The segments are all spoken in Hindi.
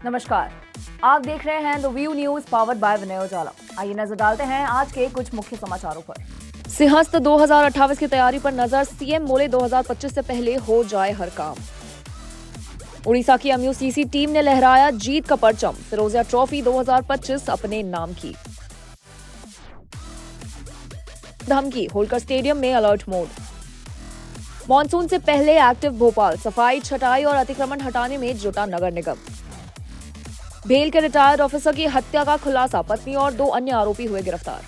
नमस्कार, आप देख रहे हैं the view news powered by Vinay Ujala. आइए नजर डालते हैं आज के कुछ मुख्य समाचारों पर। सिंहस्थ 2028 की तैयारी पर नजर, सीएम बोले 2025 से पहले हो जाए हर काम। उड़ीसा की एमयूसीसी टीम ने लहराया जीत का परचम, फिरोजिया ट्रॉफी 2025 अपने नाम की। धमकी, होलकर स्टेडियम में अलर्ट मोड। मॉनसून से पहले एक्टिव भोपाल, सफाई, छटाई और अतिक्रमण हटाने में जुटा नगर निगम। भेल के रिटायर्ड ऑफिसर की हत्या का खुलासा, पत्नी और 2 अन्य आरोपी हुए गिरफ्तार।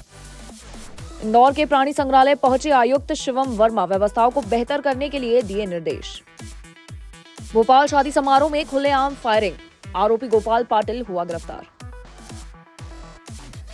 इंदौर के प्राणी संग्रहालय पहुंचे आयुक्त शिवम वर्मा, व्यवस्थाओं को बेहतर करने के लिए दिए निर्देश। भोपाल शादी समारोह में खुलेआम फायरिंग, आरोपी गोपाल पाटिल हुआ गिरफ्तार।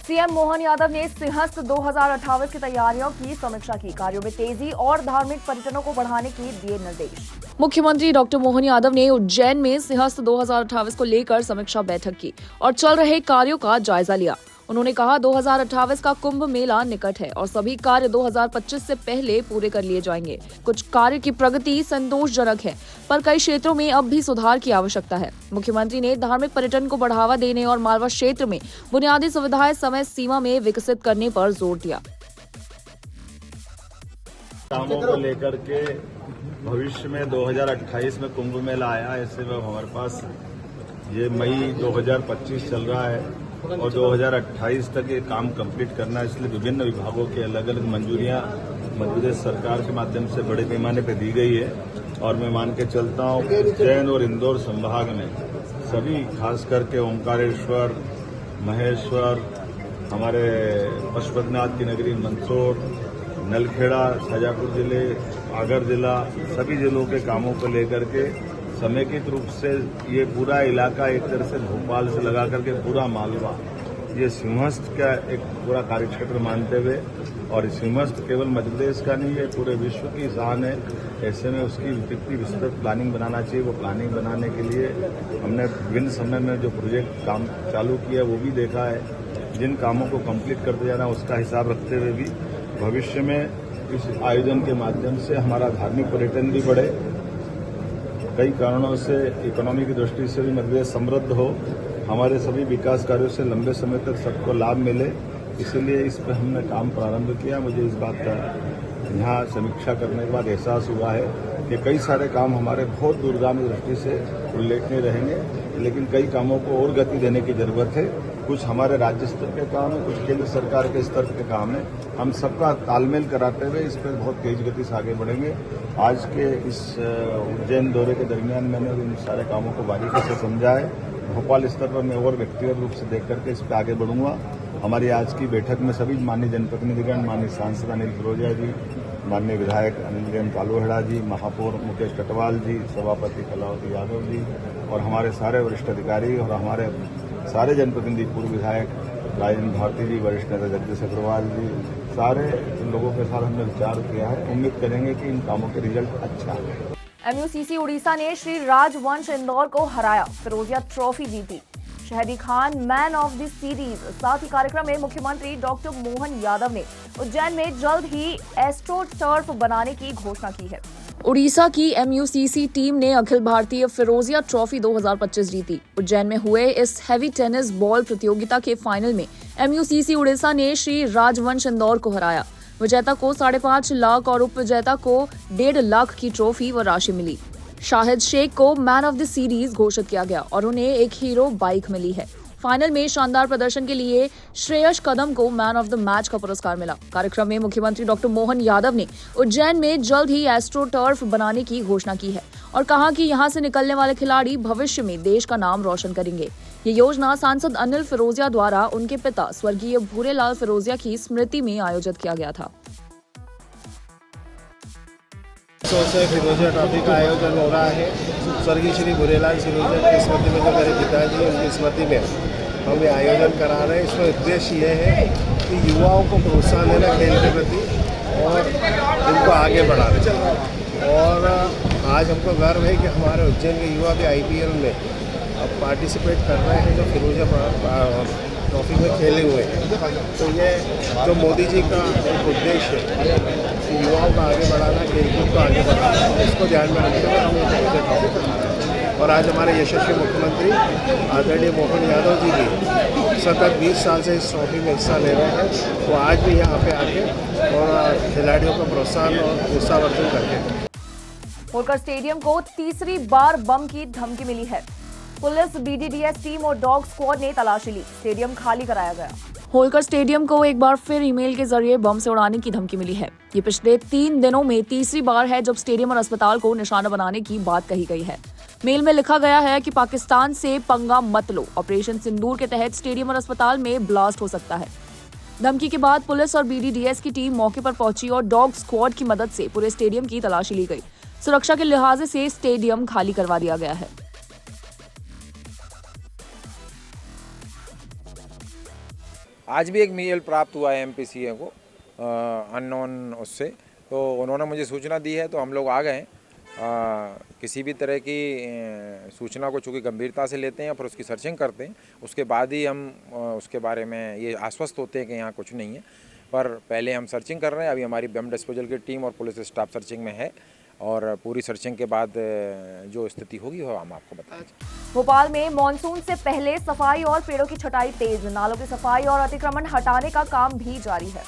सीएम मोहन यादव ने सिंहस्थ 2028 की तैयारियों की समीक्षा की, कार्यों में तेजी और धार्मिक पर्यटनों को बढ़ाने के दिए निर्देश। मुख्यमंत्री डॉक्टर मोहन यादव ने उज्जैन में सिंहस्थ 2028 को लेकर समीक्षा बैठक की और चल रहे कार्यों का जायजा लिया। उन्होंने कहा 2028 का कुंभ मेला निकट है और सभी कार्य 2025 से पहले पूरे कर लिए जाएंगे। कुछ कार्य की प्रगति संतोषजनक है, पर कई क्षेत्रों में अब भी सुधार की आवश्यकता है। मुख्यमंत्री ने धार्मिक पर्यटन को बढ़ावा देने और मालवा क्षेत्र में बुनियादी सुविधाएं समय सीमा में विकसित करने पर जोर दिया। कामों को लेकर के भविष्य में 2028 में कुंभ मेला आया, ऐसे में हमारे पास ये मई 2025 चल रहा है और 2028 तक ये काम कंप्लीट करना है। इसलिए विभिन्न विभागों के अलग अलग मंजूरियां मध्य प्रदेश सरकार के माध्यम से बड़े पैमाने पर दी गई है और मैं मान के चलता हूँ उज्जैन और इंदौर संभाग में सभी, खास करके ओंकारेश्वर, महेश्वर, हमारे पशुपतिनाथ की नगरी मंदसौर, नलखेड़ा, शाजापुर जिले, आगर जिला, सभी जिलों के कामों को लेकर के समेकित रूप से ये पूरा इलाका एक तरह से भोपाल से लगा करके पूरा मालवा, ये सिंहस्थ का एक पूरा कार्यक्षेत्र मानते हुए, और सिंहस्थ केवल मध्य प्रदेश का नहीं है, पूरे विश्व की शान है। ऐसे में उसकी कितनी विस्तृत प्लानिंग बनाना चाहिए, वो प्लानिंग बनाने के लिए हमने विभिन्न समय में जो प्रोजेक्ट काम चालू किया वो भी देखा है। जिन कामों को कंप्लीट करते जाना उसका हिसाब रखते हुए भी भविष्य में इस आयोजन के माध्यम से हमारा धार्मिक पर्यटन भी बढ़े, कई कारणों से इकोनॉमी की दृष्टि से भी मध्य प्रदेश समृद्ध हो, हमारे सभी विकास कार्यों से लंबे समय तक सबको लाभ मिले। इसलिए इस पर हमने काम प्रारंभ किया। मुझे इस बात का यहाँ समीक्षा करने के बाद एहसास हुआ है कि कई सारे काम हमारे बहुत दूरगामी दृष्टि से उल्लेखनीय रहेंगे, लेकिन कई कामों को और गति देने की जरूरत है। कुछ हमारे राज्य स्तर के काम है, कुछ केंद्र सरकार के स्तर के काम है। हम सबका तालमेल कराते हुए इस पर बहुत तेज गति से आगे बढ़ेंगे। आज के इस उज्जैन दौरे के दरमियान मैंने इन सारे कामों को बारीकी से समझा है। भोपाल स्तर पर मैं और व्यक्तिगत रूप से देख करके इस पर आगे बढ़ूंगा। हमारी आज की बैठक में सभी माननीय जनप्रतिनिधिगण, माननीय सांसद अनिल फिरोजिया जी, माननीय विधायक अनिल कालूहेड़ा जी, महापौर मुकेश कटवाल जी, सभापति कलावती यादव जी और हमारे सारे वरिष्ठ अधिकारी और हमारे सारे जनप्रतिनिधि, पूर्व विधायक राजेंद्र भारती जी, वरिष्ठ नेता जगदीश अग्रवाल जी, सारे लोगों के साथ हमने विचार किया है। उम्मीद करेंगे कि इन कामों के रिजल्ट अच्छा है। एमयूसीसी उड़ीसा ने श्री राजवंश इंदौर को हराया, फिरोजिया ट्रॉफी जीती। Shahdi Khan man of the series. साथ ही कार्यक्रम में मुख्यमंत्री डॉक्टर मोहन यादव ने उज्जैन में जल्द ही एस्ट्रो टर्फ बनाने की घोषणा की है। उड़ीसा की एमयूसीसी टीम ने अखिल भारतीय फिरोजिया ट्रॉफी 2025 जीती। उज्जैन में हुए इस हैवी टेनिस बॉल प्रतियोगिता के फाइनल में एमयूसीसी उड़ीसा ने श्री राजवंश इंदौर को हराया। विजेता को 5.5 लाख और उप विजेता को 1.5 लाख की ट्रॉफी व राशि मिली। शाहिद शेख को मैन ऑफ द सीरीज घोषित किया गया और उन्हें एक हीरो बाइक मिली है। फाइनल में शानदार प्रदर्शन के लिए श्रेयस कदम को मैन ऑफ द मैच का पुरस्कार मिला। कार्यक्रम में मुख्यमंत्री डॉक्टर मोहन यादव ने उज्जैन में जल्द ही एस्ट्रो टर्फ बनाने की घोषणा की है और कहा कि यहां से निकलने वाले खिलाड़ी भविष्य में देश का नाम रोशन करेंगे। ये योजना सांसद अनिल फिरोजिया द्वारा उनके पिता स्वर्गीय भूरेलाल फिरोजिया की स्मृति में आयोजित किया गया था। से फिरोजिया ट्रॉफी का आयोजन हो रहा है। स्वर्गीय श्री भूरेलाल फिरोजिया की स्मृति में, जो मेरे पिताजी उनकी स्मृति में हम ये आयोजन करा रहे हैं। इसमें उद्देश्य ये है कि युवाओं को प्रोत्साहन देना खेल के प्रति और उनको आगे बढ़ाना। और आज हमको गर्व है कि हमारे उज्जैन के युवा भी IPL में अब पार्टिसिपेट कर रहे हैं, जो फिरोजिया ट्रॉफी में खेले हुए हैं। तो ये जो मोदी जी का एक उद्देश्य है कि युवाओं को आगे बढ़ाना, खेलकूद को आगे बढ़ाना, इसको ध्यान में रखते हुए हम ये ट्रॉफी करना है। और आज हमारे यशस्वी मुख्यमंत्री आदरणीय मोहन यादव जी भी सतत 20 साल से इस ट्रॉफी में हिस्सा ले रहे हैं। वो आज भी यहाँ पे आके और खिलाड़ियों का प्रोत्साहन और उत्साहवर्धन करके। होलकर स्टेडियम को तीसरी बार बम की धमकी मिली है। पुलिस, बीडीडीएस टीम और डॉग स्क्वाड ने तलाशी ली। स्टेडियम खाली कराया गया। होलकर स्टेडियम को एक बार फिर ईमेल के जरिए बम से उड़ाने की धमकी मिली है। ये पिछले 3 दिनों में तीसरी बार है जब स्टेडियम और अस्पताल को निशाना बनाने की बात कही गई है। मेल में लिखा गया है कि पाकिस्तान से पंगा मत लो। ऑपरेशन सिंदूर के तहत स्टेडियम और अस्पताल में ब्लास्ट हो सकता है। धमकी के बाद पुलिस और बीडीडीएस की टीम मौके पर पहुंची और डॉग स्क्वाड की मदद से पूरे स्टेडियम की तलाशी ली गई। सुरक्षा के लिहाज से स्टेडियम खाली करवा दिया गया है। आज भी एक मेल प्राप्त हुआ है एमपीसीए को अननोन उससे, तो उन्होंने मुझे सूचना दी है, तो हम लोग आ गए। किसी भी तरह की सूचना को चूँकि गंभीरता से लेते हैं और फिर उसकी सर्चिंग करते हैं, उसके बाद ही हम उसके बारे में ये आश्वस्त होते हैं कि यहाँ कुछ नहीं है। पर पहले हम सर्चिंग कर रहे हैं। अभी हमारी बम डिस्पोजल की टीम और पुलिस स्टाफ सर्चिंग में है और पूरी सर्चिंग के बाद जो स्थिति होगी वो हम आपको बताएंगे। भोपाल में मानसून से पहले सफाई और पेड़ों की छटाई तेज। नालों की सफाई और अतिक्रमण हटाने का काम भी जारी है।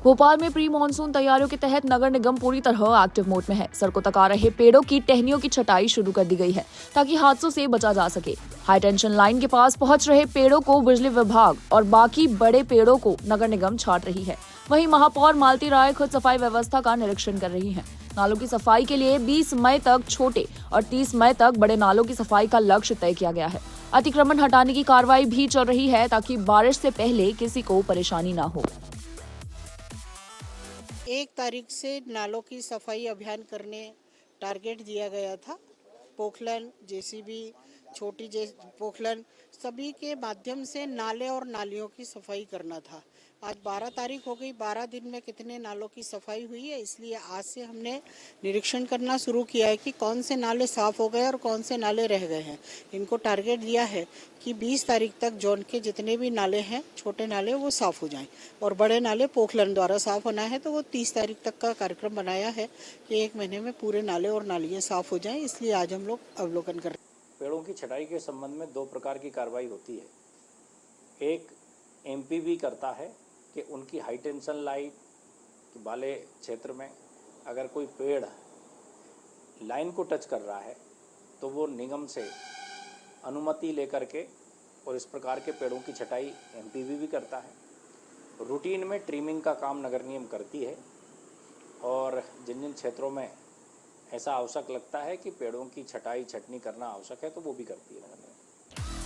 भोपाल में प्री मानसून तैयारियों के तहत नगर निगम पूरी तरह एक्टिव मोड में है। सड़कों तक आ रहे पेड़ों की टहनियों की छटाई शुरू कर दी गई है ताकि हादसों से बचा जा सके। हाई टेंशन लाइन के पास पहुंच रहे पेड़ों को बिजली विभाग और बाकी बड़े पेड़ों को नगर निगम छांट रही है। वहीं महापौर मालती राय खुद सफाई व्यवस्था का निरीक्षण कर रही हैं। नालों की सफाई के लिए 20 मई तक छोटे और 30 मई तक बड़े नालों की सफाई का लक्ष्य तय किया गया है। अतिक्रमण हटाने की कार्रवाई भी चल रही है ताकि बारिश से पहले किसी को परेशानी न हो। 1 तारीख से नालों की सफाई अभियान करने टारगेट दिया गया था। पोखलन, जेसीबी, छोटी पोखलन सभी के माध्यम से नाले और नालियों की सफाई करना था। आज 12 तारीख हो गई। 12 दिन में कितने नालों की सफाई हुई है, इसलिए आज से हमने निरीक्षण करना शुरू किया है कि कौन से नाले साफ हो गए और कौन से नाले रह गए हैं। इनको टारगेट दिया है कि 20 तारीख तक जोन के जितने भी नाले हैं, छोटे नाले, वो साफ हो जाएं और बड़े नाले पोखलन द्वारा साफ होना है, तो वो 30 तारीख तक का कार्यक्रम बनाया है कि 1 महीने में पूरे नाले और नालियाँ साफ हो जाएं। इसलिए आज हम लोग अवलोकन कर रहे हैं। पेड़ों की छटाई के संबंध में 2 प्रकार की कार्रवाई होती है। एक एमपीवी करता है कि उनकी हाई टेंशन लाइन वाले क्षेत्र में अगर कोई पेड़ लाइन को टच कर रहा है तो वो निगम से अनुमति लेकर के और इस प्रकार के पेड़ों की छटाई एमपीवी भी करता है। रूटीन में ट्रिमिंग का काम नगर निगम करती है और जिन जिन क्षेत्रों में ऐसा आवश्यक लगता है कि पेड़ों की छटनी करना आवश्यक है तो वो भी करती है नगर निगम।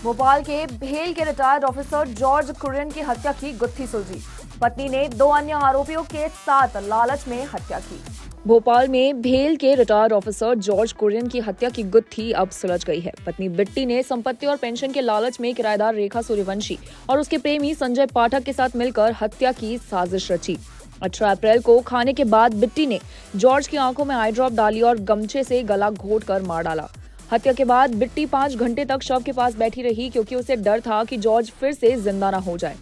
भोपाल के भेल के रिटायर्ड ऑफिसर जॉर्ज कुरियन की हत्या की गुत्थी सुलझी। पत्नी ने 2 अन्य आरोपियों के साथ लालच में हत्या की। भोपाल में भेल के रिटायर्ड ऑफिसर जॉर्ज कुरियन की हत्या की गुत्थी अब सुलझ गई है। पत्नी बिट्टी ने संपत्ति और पेंशन के लालच में किराएदार रेखा सूर्यवंशी और उसके प्रेमी संजय पाठक के साथ मिलकर हत्या की साजिश रची। 18 अप्रैल को खाने के बाद बिट्टी ने जॉर्ज की आंखों में आई ड्रॉप डाली और गमछे से गला घोंटकर मार डाला। हत्या के बाद बिट्टी 5 घंटे तक शव के पास बैठी रही क्योंकि उसे डर था कि जॉर्ज फिर से जिंदा न हो जाए।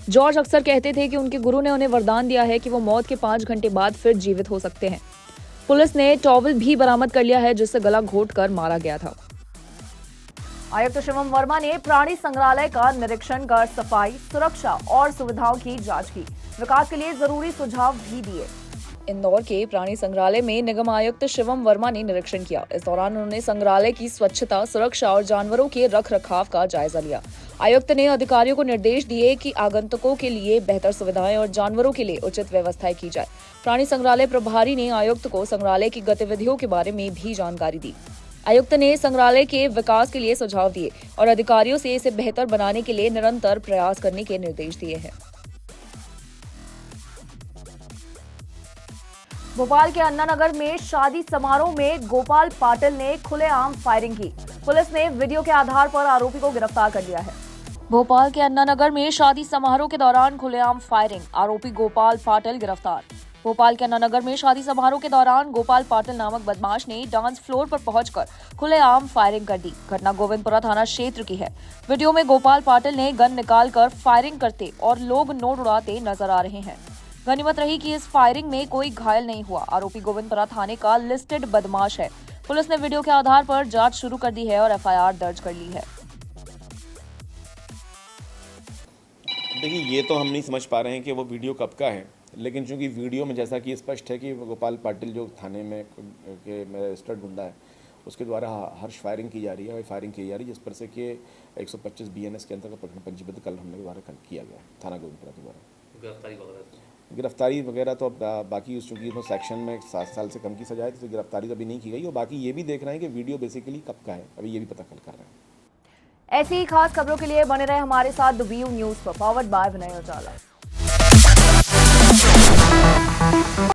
जॉर्ज अक्सर कहते थे कि उनके गुरु ने उन्हें वरदान दिया है कि वो मौत के 5 घंटे बाद फिर जीवित हो सकते हैं। पुलिस ने टॉवल भी बरामद कर लिया है जिससे गला घोंटकर मारा गया था। आयुक्त शिवम वर्मा ने प्राणी संग्रहालय का निरीक्षण कर सफाई, सुरक्षा और सुविधाओं की जांच की। विकास के लिए जरूरी सुझाव भी दिए। इंदौर के प्राणी संग्रहालय में निगम आयुक्त शिवम वर्मा ने निरीक्षण किया। इस दौरान उन्होंने संग्रहालय की स्वच्छता, सुरक्षा और जानवरों के रखरखाव का जायजा लिया। आयुक्त ने अधिकारियों को निर्देश दिए कि आगंतुकों के लिए बेहतर सुविधाएं और जानवरों के लिए उचित व्यवस्थाएं की जाए। प्राणी संग्रहालय प्रभारी ने आयुक्त को संग्रहालय की गतिविधियों के बारे में भी जानकारी दी। आयुक्त ने संग्रहालय के विकास के लिए सुझाव दिए और अधिकारियों से इसे बेहतर बनाने के लिए निरंतर प्रयास करने के निर्देश दिए हैं। भोपाल के अन्ना नगर में शादी समारोह में गोपाल पाटिल ने खुलेआम फायरिंग की। पुलिस ने वीडियो के आधार पर आरोपी को गिरफ्तार कर लिया है। भोपाल के अन्ना नगर में शादी समारोह के दौरान खुलेआम फायरिंग, आरोपी गोपाल पाटिल गिरफ्तार। भोपाल के अन्ना नगर में शादी समारोह के दौरान गोपाल पाटिल नामक बदमाश ने डांस फ्लोर पर पहुंचकर खुलेआम फायरिंग कर दी। घटना गोविंदपुरा थाना क्षेत्र की है। वीडियो में गोपाल पाटिल ने गन निकालकर फायरिंग करते और लोग नोट उड़ाते नजर आ रहे हैं। गनीमत रही कि इस फायरिंग में कोई घायल नहीं हुआ। आरोपी गोविंदपुरा थाने का लिस्टेड बदमाश है। पुलिस ने वीडियो के आधार पर जांच शुरू कर दी है और एफआईआर दर्ज कर ली है। देखिए, ये तो हम नहीं समझ पा रहे हैं कि वो वीडियो कब का है, लेकिन चूंकि वीडियो में जैसा कि स्पष्ट है कि गोपाल पाटिल जो थाने में के मेरा रजिस्टर्ड गुंडा है, उसके द्वारा हर्ष फायरिंग की जा रही है, फायरिंग की जा रही है, जिस पर से कि 125 BNS के अंतर्गत प्रकरण पंजीबद्ध कल हमने द्वारा किया गया थाना गोविंदपुरा के द्वारा। गिरफ्तारी वगैरह तो अब बाकी चूँकि तो सेक्शन में 7 साल से कम की सजा है, तो गिरफ्तारी तो अभी नहीं की गई, और बाकी ये भी देख रहे हैं कि वीडियो बेसिकली कब का है, अभी ये भी पता कर रहे हैं। ऐसी ही खास खबरों के लिए बने रहे हमारे साथ द व्यू न्यूज पर, पावर्ड बाय विनय उजाला।